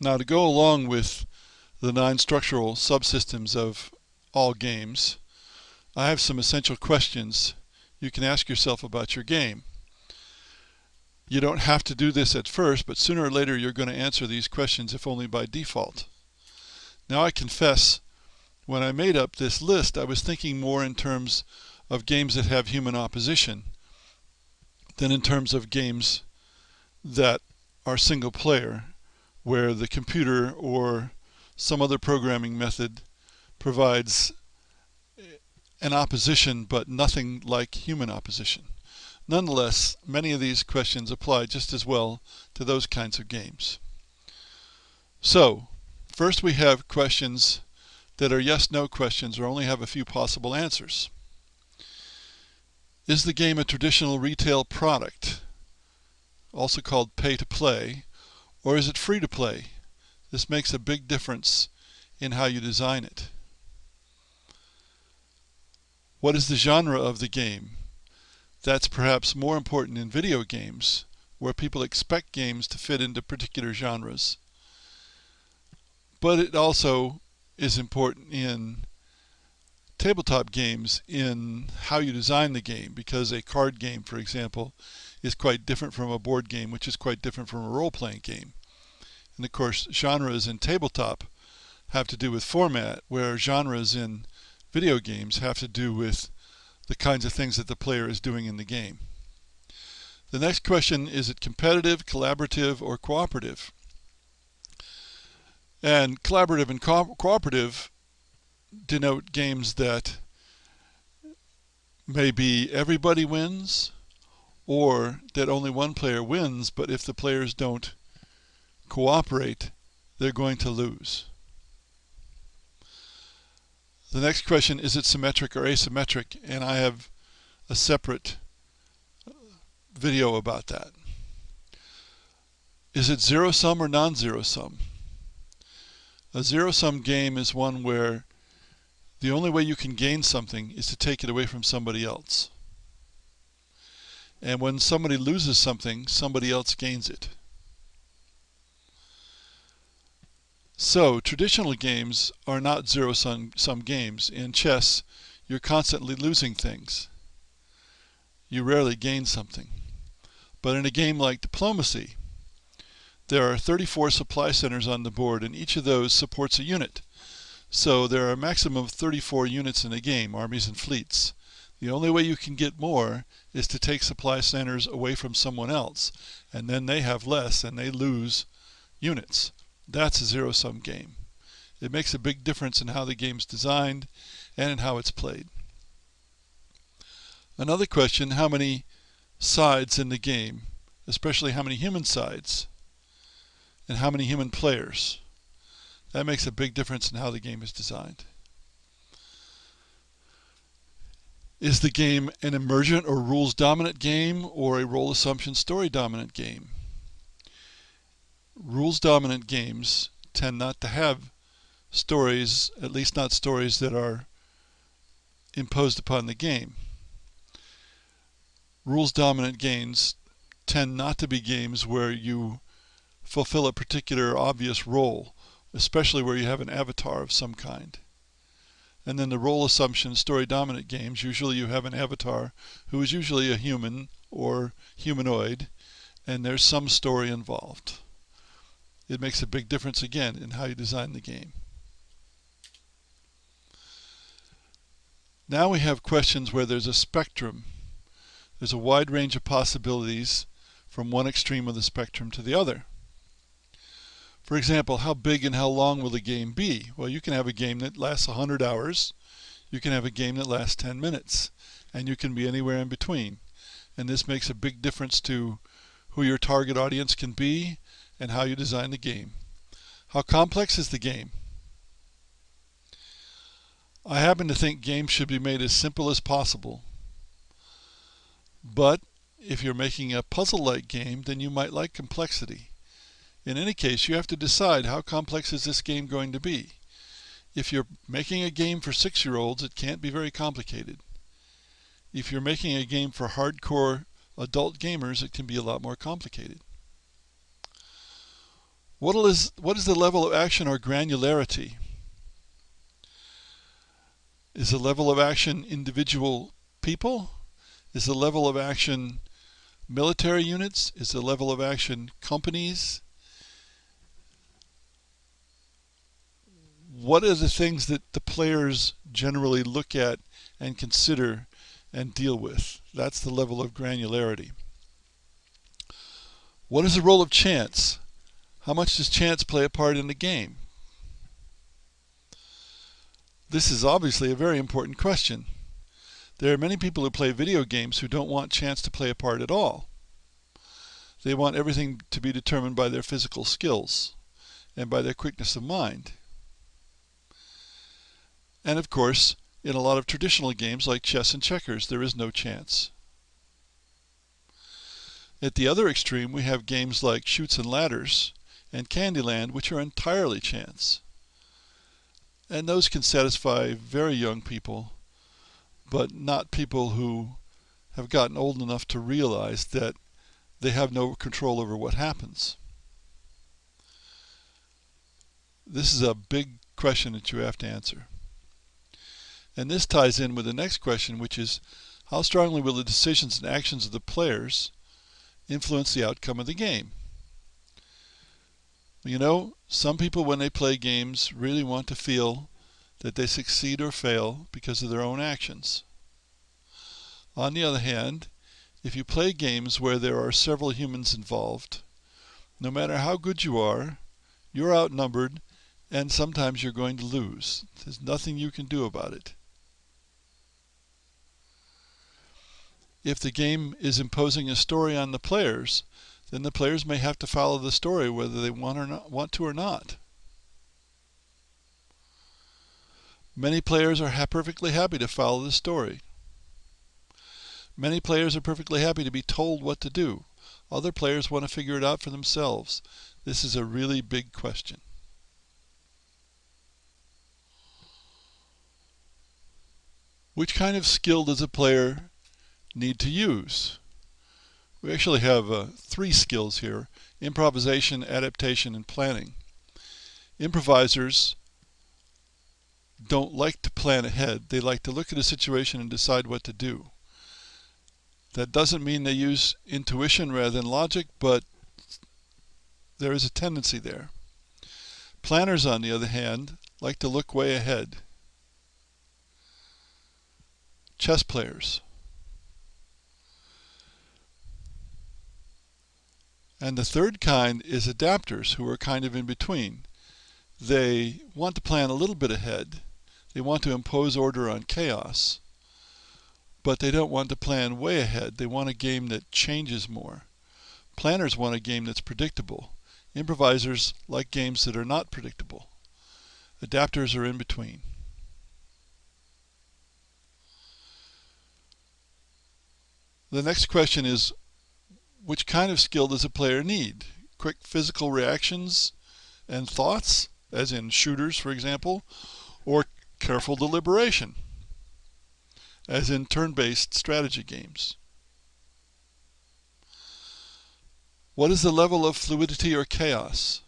Now, to go along with the 9 structural subsystems of all games, I have some essential questions you can ask yourself about your game. You don't have to do this at first, but sooner or later you're going to answer these questions, if only by default. Now, I confess, when I made up this list, I was thinking more in terms of games that have human opposition than in terms of games that are single player, where the computer or some other programming method provides an opposition but nothing like human opposition. Nonetheless, many of these questions apply just as well to those kinds of games. So, first we have questions that are yes/no questions or only have a few possible answers. Is the game a traditional retail product, also called pay-to-play, or is it free-to-play? This makes a big difference in how you design it. What is the genre of the game? That's perhaps more important in video games, where people expect games to fit into particular genres. But it also is important in tabletop games in how you design the game, because a card game, for example, is quite different from a board game, which is quite different from a role-playing game. And of course, genres in tabletop have to do with format, where genres in video games have to do with the kinds of things that the player is doing in the game. The next question, is it competitive, collaborative, or cooperative? And collaborative and cooperative denote games that maybe everybody wins, or that only one player wins, but if the players don't cooperate, they're going to lose. The next question, is it symmetric or asymmetric? And I have a separate video about that. Is it zero-sum or non-zero-sum? A zero-sum game is one where the only way you can gain something is to take it away from somebody else. And when somebody loses something, somebody else gains it. So, traditional games are not zero-sum games. In chess, you're constantly losing things. You rarely gain something. But in a game like diplomacy, there are 34 supply centers on the board, and each of those supports a unit. So there are a maximum of 34 units in a game, armies and fleets. The only way you can get more is to take supply centers away from someone else, and then they have less and they lose units. That's a zero-sum game. It makes a big difference in how the game's designed and in how it's played. Another question, how many sides in the game, especially how many human sides, and how many human players? That makes a big difference in how the game is designed. Is the game an emergent or rules-dominant game, or a role assumption story-dominant game? Rules-dominant games tend not to have stories, at least not stories that are imposed upon the game. Rules-dominant games tend not to be games where you fulfill a particular obvious role, especially where you have an avatar of some kind. And then the role assumption story-dominant games, usually you have an avatar who is usually a human or humanoid, and there's some story involved. It makes a big difference again in how you design the game. Now we have questions where there's a spectrum. There's a wide range of possibilities from one extreme of the spectrum to the other. For example, how big and how long will the game be? Well, you can have a game that lasts 100 hours. You can have a game that lasts 10 minutes. And you can be anywhere in between. And this makes a big difference to who your target audience can be and how you design the game. How complex is the game? I happen to think games should be made as simple as possible. But if you're making a puzzle-like game, then you might like complexity. In any case, you have to decide, how complex is this game going to be? If you're making a game for 6-year-olds, it can't be very complicated. If you're making a game for hardcore adult gamers, it can be a lot more complicated. What is the level of action or granularity? Is the level of action individual people? Is the level of action military units? Is the level of action companies? What are the things that the players generally look at and consider and deal with? That's the level of granularity. What is the role of chance? How much does chance play a part in the game? This is obviously a very important question. There are many people who play video games who don't want chance to play a part at all. They want everything to be determined by their physical skills and by their quickness of mind. And of course, in a lot of traditional games like chess and checkers, there is no chance. At the other extreme, we have games like Chutes and Ladders and Candyland, which are entirely chance. And those can satisfy very young people, but not people who have gotten old enough to realize that they have no control over what happens. This is a big question that you have to answer. And this ties in with the next question, which is, how strongly will the decisions and actions of the players influence the outcome of the game? You know, some people when they play games really want to feel that they succeed or fail because of their own actions. On the other hand, if you play games where there are several humans involved, no matter how good you are, you're outnumbered and sometimes you're going to lose. There's nothing you can do about it. If the game is imposing a story on the players, then the players may have to follow the story whether they want to or not. Many players are perfectly happy to follow the story. Many players are perfectly happy to be told what to do. Other players want to figure it out for themselves. This is a really big question. Which kind of skill does a player need to use? We actually have 3 skills here: improvisation, adaptation, and planning. Improvisers don't like to plan ahead. They like to look at a situation and decide what to do. That doesn't mean they use intuition rather than logic, but there is a tendency there. Planners, on the other hand, like to look way ahead. Chess players. And the third kind is adapters, who are kind of in between. They want to plan a little bit ahead. They want to impose order on chaos. But they don't want to plan way ahead. They want a game that changes more. Planners want a game that's predictable. Improvisers like games that are not predictable. Adapters are in between. The next question is, which kind of skill does a player need? Quick physical reactions and thoughts, as in shooters, for example, or careful deliberation, as in turn-based strategy games? What is the level of fluidity or chaos?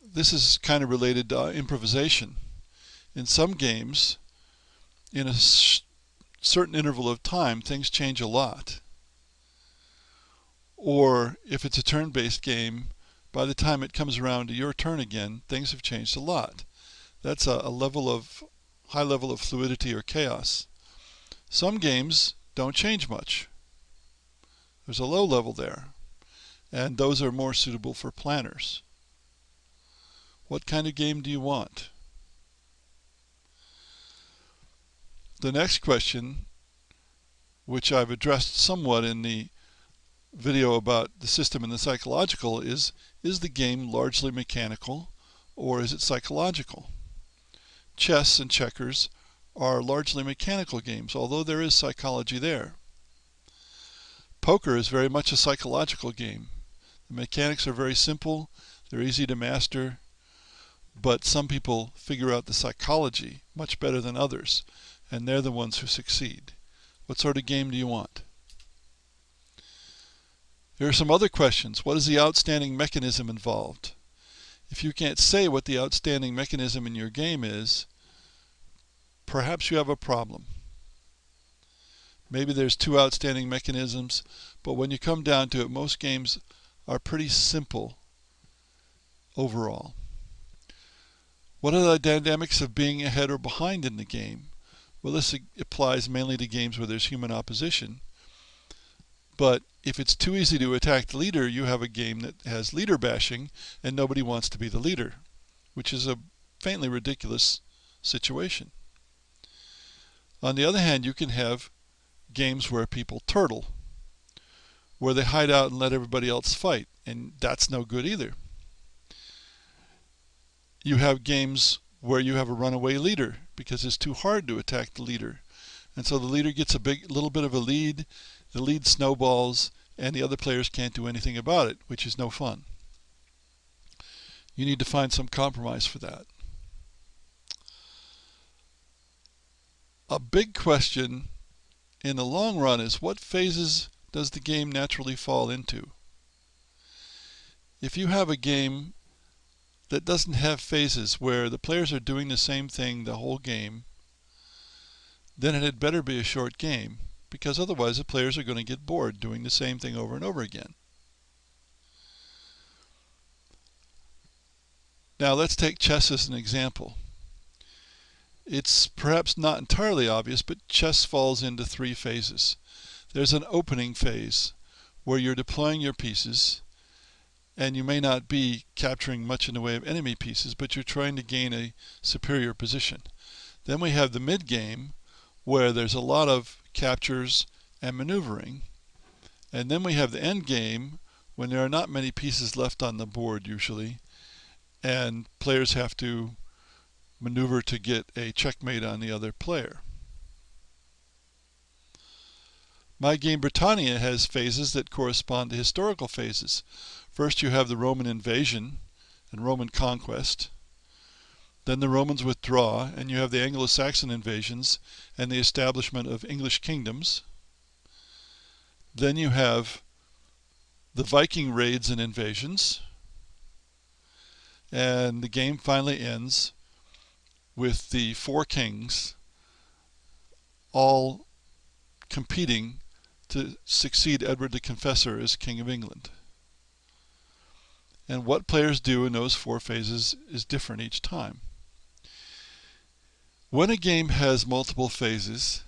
This is kind of related to improvisation. In some games, in a certain interval of time, things change a lot. Or if it's a turn-based game, by the time it comes around to your turn again, things have changed a lot. That's a high level of fluidity or chaos. Some games don't change much. There's a low level there, and those are more suitable for planners. What kind of game do you want? The next question, which I've addressed somewhat in the video about the system and the psychological, is the game largely mechanical or is it psychological? Chess and checkers are largely mechanical games, although there is psychology there. Poker is very much a psychological game. The mechanics are very simple, they're easy to master, but some people figure out the psychology much better than others, and they're the ones who succeed. What sort of game do you want? Here are some other questions. What is the outstanding mechanism involved? If you can't say what the outstanding mechanism in your game is, perhaps you have a problem. Maybe there's two outstanding mechanisms, but when you come down to it, most games are pretty simple overall. What are the dynamics of being ahead or behind in the game? Well, this applies mainly to games where there's human opposition. But if it's too easy to attack the leader, you have a game that has leader bashing and nobody wants to be the leader, which is a faintly ridiculous situation. On the other hand, you can have games where people turtle, where they hide out and let everybody else fight, and that's no good either. You have games where you have a runaway leader because it's too hard to attack the leader, and so the leader gets a little bit of a lead, the lead snowballs, and the other players can't do anything about it, which is no fun. You need to find some compromise for that. A big question in the long run is, what phases does the game naturally fall into? If you have a game that doesn't have phases, where the players are doing the same thing the whole game, then it had better be a short game, because otherwise the players are going to get bored doing the same thing over and over again. Now let's take chess as an example. It's perhaps not entirely obvious, but chess falls into three phases. There's an opening phase where you're deploying your pieces, and you may not be capturing much in the way of enemy pieces, but you're trying to gain a superior position. Then we have the mid-game, where there's a lot of captures and maneuvering. And then we have the end game, when there are not many pieces left on the board usually, and players have to maneuver to get a checkmate on the other player. My game Britannia has phases that correspond to historical phases. First you have the Roman invasion and Roman conquest. Then the Romans withdraw, and you have the Anglo-Saxon invasions and the establishment of English kingdoms. Then you have the Viking raids and invasions. And the game finally ends with the four kings all competing to succeed Edward the Confessor as King of England. And what players do in those four phases is different each time. When a game has multiple phases,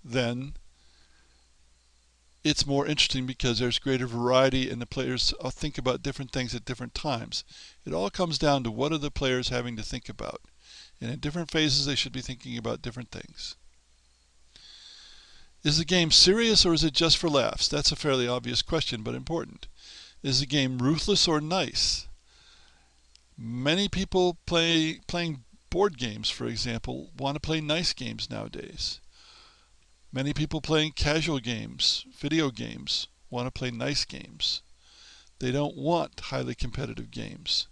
then it's more interesting because there's greater variety and the players think about different things at different times. It all comes down to, what are the players having to think about? And in different phases they should be thinking about different things. Is the game serious, or is it just for laughs? That's a fairly obvious question, but important. Is the game ruthless or nice? Many people playing board games, for example, want to play nice games nowadays. Many people playing casual games, video games, want to play nice games. They don't want highly competitive games.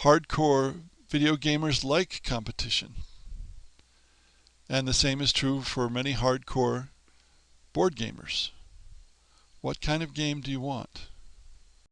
Hardcore video gamers like competition. And the same is true for many hardcore board gamers. What kind of game do you want?